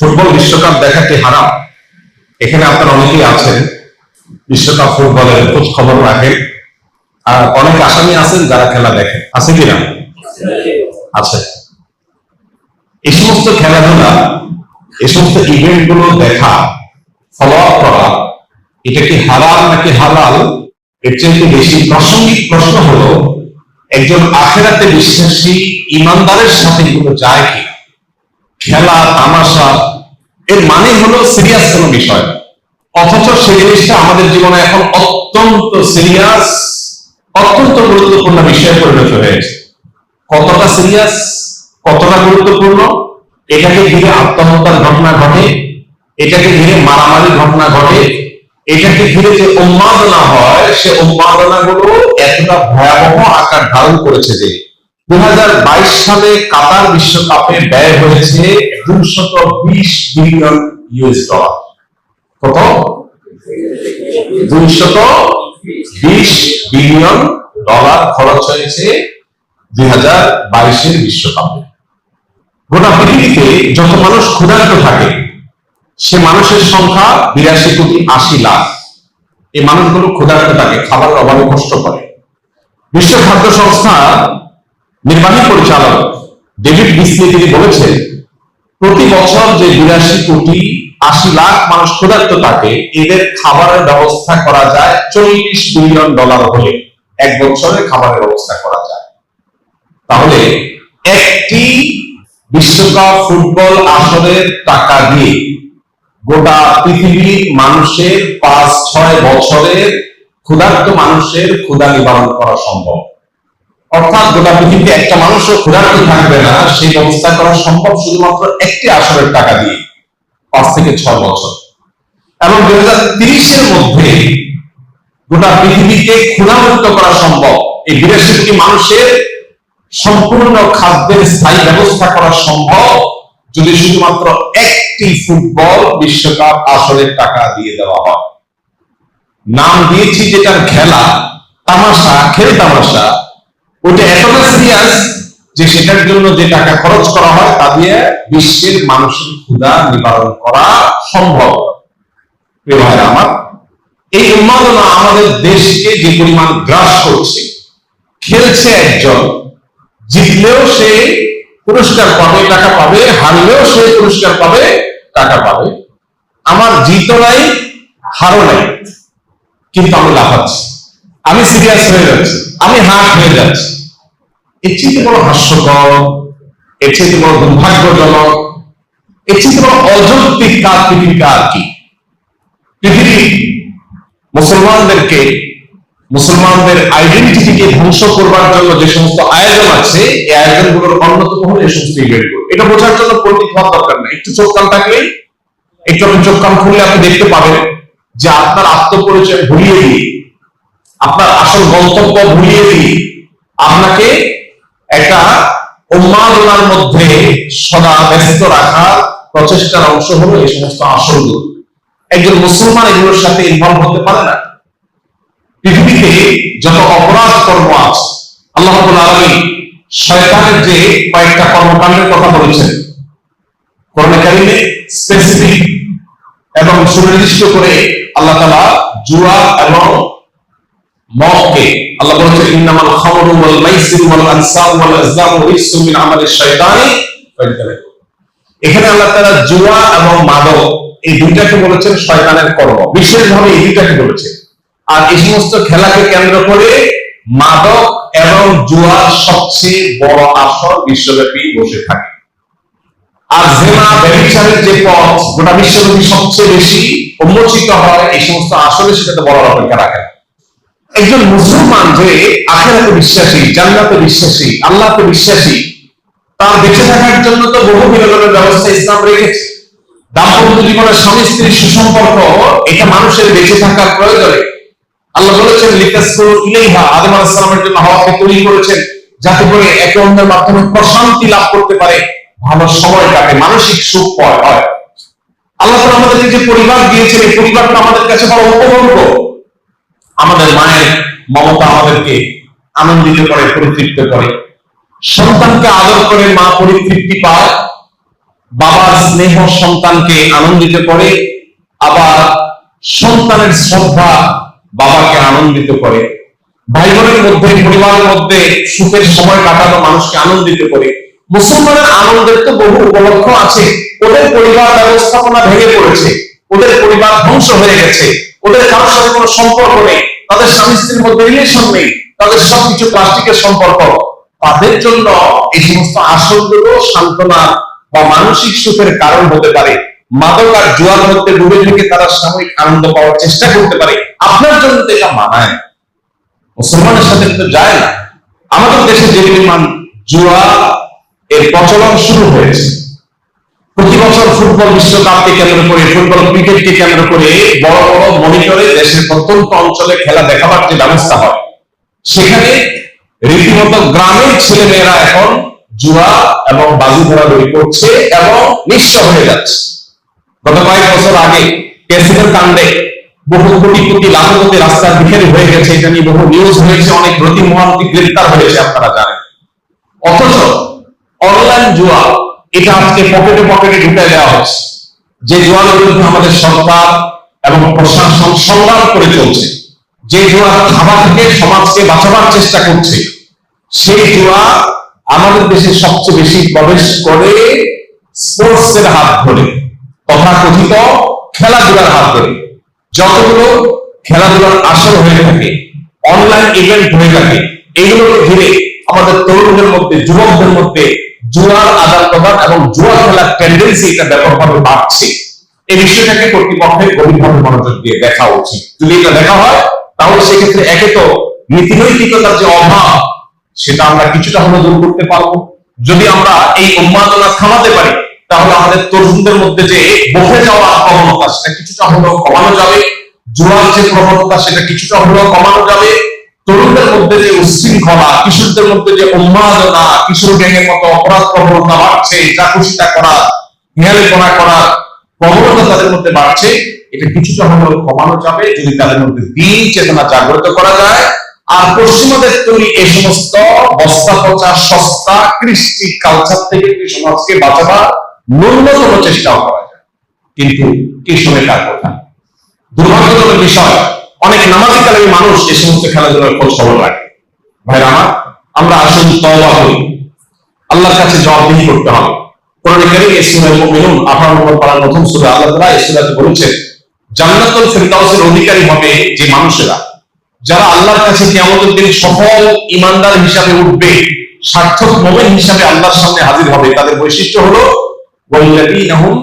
Football বিশ্বকাপ দেখা কি হারাম? এখানে আপনারা অনেকেই আছেন বিশ্বকাপ ফুটবলের খোঁজ খবর রাখেন, আর অনেক আসামি আছেন যারা খেলা দেখেন, আছে কিনা? আছে। এই সমস্ত খেলাধুলা, এই সমস্ত ইভেন্ট গুলো দেখা, ফলো আপ করা, এটা কি হারাম নাকি হালাল? এর চেয়ে বেশি প্রাসঙ্গিক প্রশ্ন হলো, একজন আখিরাতে বিশ্বাসী ইমানদারের সাথে এগুলো যায় কি? খেলা তামাশা এর মানে হলো সিরিয়াস কোনো বিষয়, অথচ সেই জিনিসটা আমাদের জীবনে এখন অত্যন্ত সিরিয়াস, অত্যন্ত গুরুত্বপূর্ণ বিষয়ে পরিণত হয়েছে। কতটা সিরিয়াস, কতটা গুরুত্বপূর্ণ? এটাকে ঘিরে আত্মহত্যার ঘটনা ঘটে, এটাকে ঘিরে মারামারি ঘটনা ঘটে, এটাকে ঘিরে যে উন্মাদনা হয়, সে উন্মাদনা গুলো এতটা ভয়াবহ আকার ধারণ করেছে যে 2022 সালে কাতার বিশ্বকাপে ব্যয় হয়েছে 220 বিলিয়ন ইউএস ডলার। কত? 220 বিলিয়ন ডলার খরচ হয়েছে 2022 বিশ্বকাপে। গোটা পৃথিবীতে যত মানুষ ক্ষুধার্ত থাকে সে মানুষের সংখ্যা 82,80,00,000। এই মানুষগুলো ক্ষুধার্ত থাকে, খাবারের অভাবে কষ্ট করে। বিশ্ব খাদ্য সংস্থা নির্বাহী পরিচালক ডেভিড বিসলি তিনি বলেছেন, প্রতি বছর যে 82,80,00,000 মানুষ ক্ষুধার্ত থাকে, এদের খাবারের ব্যবস্থা করা যায় 40 বিলিয়ন ডলার হলে এক বছরে খাবারের ব্যবস্থা করা যায়। তাহলে একটি বিশ্বকাপ ফুটবল আসরের টাকা দিয়ে গোটা পৃথিবীর মানুষের 5-6 বছরের ক্ষুধার্ত মানুষের ক্ষুধা নিবারণ করা সম্ভব। অর্থাৎ গোটা পৃথিবীতে একটা মানুষও ক্ষুধার্ত থাকবে না, সেই ব্যবস্থা করা সম্ভব শুধুমাত্র একটি আসরের টাকা দিয়ে 5 থেকে 6 বছর। এবং 2030-এর মধ্যে গোটা পৃথিবীকে ক্ষুধামুক্ত করা সম্ভব। এই 82 কোটি মানুষের সম্পূর্ণ খাদ্যের স্থায়ী ব্যবস্থা করা সম্ভব যদি শুধুমাত্র একটি ফুটবল বিশ্বকাপ আসরের টাকা দিয়ে দেওয়া হয়। নাম দিয়েছি যেটার খেলা তামাশা, খেল তামাশা, ওটা এতটা সিরিয়াস যে সেটার জন্য যে টাকা খরচ করা হয় তা দিয়ে বিশ্বের মানুষের ক্ষুধা নিবারণ করা সম্ভব। আমার এই উন্মাদনা আমাদের দেশকে যে পরিমাণ গ্রাস করছে, খেলছে একজন, জিতলেও সে পুরস্কার পাবে, টাকা পাবে, হারলেও সে পুরস্কার পাবে, টাকা পাবে। আমার জিতও নাই, হারও নাই, কিন্তু আমি লাফাচ্ছি, আমি সিরিয়াস হয়ে যাচ্ছি, আমি হার্ট হয়ে যাচ্ছি। এর চেয়ে বড় হাস্যকর, এর চেয়ে বড় দুর্ভাগ্যজনক, এর চেয়ে বড় অযৌক্তিক কাজ পৃথিবীতে আর কি? পৃথিবী মুসলমানদের আইডেন্টিটিকে ধ্বংস করবার জন্য যে সমস্ত আয়োজন আছে, এই আয়োজনগুলোর অন্যতম হলো এই সমস্ত ইভেন্টগুলো। এটা বোঝার জন্য পণ্ডিত হওয়ার দরকার নেই, একটু চোখ কান থাকলেই, একটু আপনি চোখ কান খুললে আপনি দেখতে পাবেন যে আপনার আত্মপরিচয় ভুলিয়ে দিয়ে, আপনার আসল গন্তব্য ভুলিয়ে দিয়ে আপনাকে একটা উন্মাদনার মধ্যে সদা ব্যস্ত রাখার প্রচেষ্টার অংশ হলো এই সমস্ত আসরগুলো। একজন মুসলমান এগুলোর সাথে ইনভলভ হতে পারে না। পৃথিবীতে যত অপরাধ কর্ম আছে, আল্লাহ রাব্বুল আলামিন শয়তানের যে কয়েকটা কর্মকাণ্ডের কথা বলেছেন কোরআনে কারীমে স্পেসিফিক এবং সুনির্দিষ্ট করে আল্লাহ তাআলা জুয়া এবং মদকে আল্লাহ বলেছেন, ইন্নামাল খামরু ওয়াল মাইসিরু ওয়াল আনসাবু ওয়াল আজলামু রিজসুম মিন আমালিশ শাইতানি ফাজতানিবু। এখানে আল্লাহ তাআলা জুয়া এবং মাদক এই দুইটাকে বলেছেন শয়তানের কর্ম, বিশেষভাবে এই দুইটাকে বলেছেন। আর এই সমস্ত খেলাকে কেন্দ্র করে মাদক এবং জুয়ার সবচেয়ে বড় আসর বিশ্বব্যাপী বসে থাকে। আর জিনা, ব্যভিচারের যে পথ গোটা বিশ্বব্যাপী সবচেয়ে বেশি উন্মোচিত হয়, এই সমস্ত আসলে সেটাতে বড় অপেক্ষা রাখে। একজন মুসলমান যে আখিরাতে বিশ্বাসী, জান্নাতে বিশ্বাসী, আল্লাহতে বিশ্বাসী, তার বেঁচে থাকার জন্য তো বহু বিনোদনের ব্যবস্থা ইসলাম রেখেছে। দাম্পত্য জীবনের স্বামী স্ত্রীর সুসম্পর্ক, এটা মানুষের বেঁচে থাকার প্রয়োজনে। আল্লাহ বলেছেন, লিতাসকুনু ইলাইহা, আদম আলাইহিস সালামের জন্য হাওয়াকে তৈরি করেছেন যাতে করে একে অন্যের মাধ্যমে প্রশান্তি লাভ করতে পারে, ভালো সময় কাটে, মানসিক সুখ হয়। আল্লাহ তাআলা আমাদেরকে যে পরিবার দিয়েছেন, এই পরিবারটা আমাদের কাছে বড় উপভোগ্য। আমাদের মায়ের মমতা আমাদেরকে আনন্দিত করে, পরিতৃপ্ত করে। সন্তানকে আদর করে মা পরিতৃপ্তি পায়, বাবার স্নেহ সন্তানকে আনন্দিত করে, আবার সন্তানের শ্রদ্ধা বাবাকে আনন্দিত করে, ভাই বোনের মধ্যে, পরিবারের মধ্যে সুখের সময় কাটানো মানুষকে আনন্দিত করে। মুসলমানের আনন্দের তো বহু উপলক্ষ আছে। ওদের পরিবার ব্যবস্থাপনা ভেঙে পড়েছে, ওদের পরিবার ধ্বংস হয়ে গেছে, ওদের কারোর সাথে কোনো সম্পর্ক নেই, তাদের স্বামী স্ত্রীর মধ্যে রিলেশন নেই, তাদের সবকিছু প্লাস্টিকের সম্পর্ক। তাদের জন্য এই সমস্ত আসলগুলো সান্ত্বনা বা মানসিক সুখের কারণ হতে পারে। মাদক আর জুয়ার মধ্যে ডুবে থেকে তারা সাময়িক আনন্দ পাওয়ার চেষ্টা করতে পারে। আপনার জন্য তো এটা মানায়, মুসলমানের সাথে কিন্তু যায় না। আমাদের দেশে যে পরিমাণ জুয়া এর প্রচলন শুরু হয়েছে, প্রতি বছর ফুটবল বিশ্বকাপকে কেন্দ্র করে, ফুটবল ক্রিকেটকে কেন্দ্র করে বড় বড় মনিটরে দেশের প্রত্যন্ত অঞ্চলে খেলা দেখাবার যে ব্যবস্থা হয়, সেখানে রীতিমতো গ্রামের ছেলে মেয়েরা এখন জুয়া এবং বাজি ধরাধরি করছে এবং নিঃস্ব হয়ে যাচ্ছে। গত কয়েক বছর আগে ক্যাসিনোর কাণ্ডে বহু কোটি লাখপতি রাস্তার ভিখারি হয়ে গেছে, এটা নিয়ে বহু নিউজ হয়েছে, অনেক রতি মহান্তি গ্রেপ্তার হয়েছে, আপনারা জানেন। অথচ অনলাইন জুয়া এটা আজকে পকেটে পকেটে ঢুকে দেওয়া হচ্ছে। যে জুয়ার বিরুদ্ধে আমাদের সরকার এবং প্রশাসন সংগ্রাম করে চলছে, যে জুয়া খাবার থেকে সমাজকে বাঁচাবার চেষ্টা করছে, সেই জুয়া আমাদের দেশে সবচেয়ে বেশি প্রবেশ করে স্পোর্টস এর হাত ধরে, তথাকথিত খেলাধুলার হাত ধরে। যতগুলো খেলাধুলার আসর হয়ে থাকে, অনলাইন ইভেন্ট হয়ে থাকে, এইগুলোকে ঘিরে আমাদের তরুণদের মধ্যে, যুবকদের মধ্যে জুয়ার আদান প্রদান এবং জুয়া খেলার টেন্ডেন্সি এটা ব্যাপকভাবে বাড়ছে। এই বিষয়টাকে কর্তৃপক্ষের গভীরভাবে মনোযোগ দিয়ে দেখা উচিত। যদি এটা দেখা হয়, তাহলে সেক্ষেত্রে একে তো নীতিনৈতিকতার যে অভাব, সেটা আমরা কিছুটা হলেও দূর করতে পারবো। যদি আমরা এই উন্মাদনা থামাতে পারি, তাহলে আমাদের তরুণদের মধ্যে যে বহে যাওয়া প্রবণতা, সেটা কিছুটা হলেও কমানো যাবে। জুয়ার যে প্রবণতা, সেটা কিছুটা হলেও কমানো যাবে। তরুণদের মধ্যে যে উচ্ছৃঙ্খলা, কিশোরদের মধ্যে যে উন্মাদনা, কিশোর গ্যাংয়ের মতো অপরাধ প্রবণতা বাড়ছে, চাকুশিটা করা, হেয়ালিপনা করা প্রবণতা তাদের মধ্যে বাড়ছে, এটা কিছুটা হলেও কমানো যাবে যদি তাদের মধ্যে দিন চেতনা জাগ্রত করা যায়। আর পশ্চিমাদের তৈরি এই সমস্ত বস্তা পচা সস্তা কৃষ্টি কালচার থেকে সমাজকে বাঁচাবার ন্যূনতম চেষ্টাও করা যায়। কিন্তু কি সময় কার কথা, দুর্ভাগ্যজনক বিষয়, অনেক নামাজি কালামী মানুষ এই সমস্ত খেলাধুলার খোঁজ খবর রাখে। ভাইরা আমার, আমরা আসুন তওবা করি, আল্লাহর কাছে জবাবদিহি করতে হবে। কোরআনে কারীমে সূরা মুমিনুন 18 নম্বর পারার প্রথম সূরা, আল্লাহ তাআলা এই সূরাতে বলেছেন, জান্নাতুল ফিরদাউসের অধিকারী হবে যে মানুষেরা, যারা আল্লাহর কাছে কিয়ামতের দিন সফল ঈমানদার হিসাবে উঠবে, সার্থক মুমিন হিসাবে আল্লাহর সামনে হাজির হবে। তাদের বৈশিষ্ট্য হলো ওয়াল্লাযীনা হুম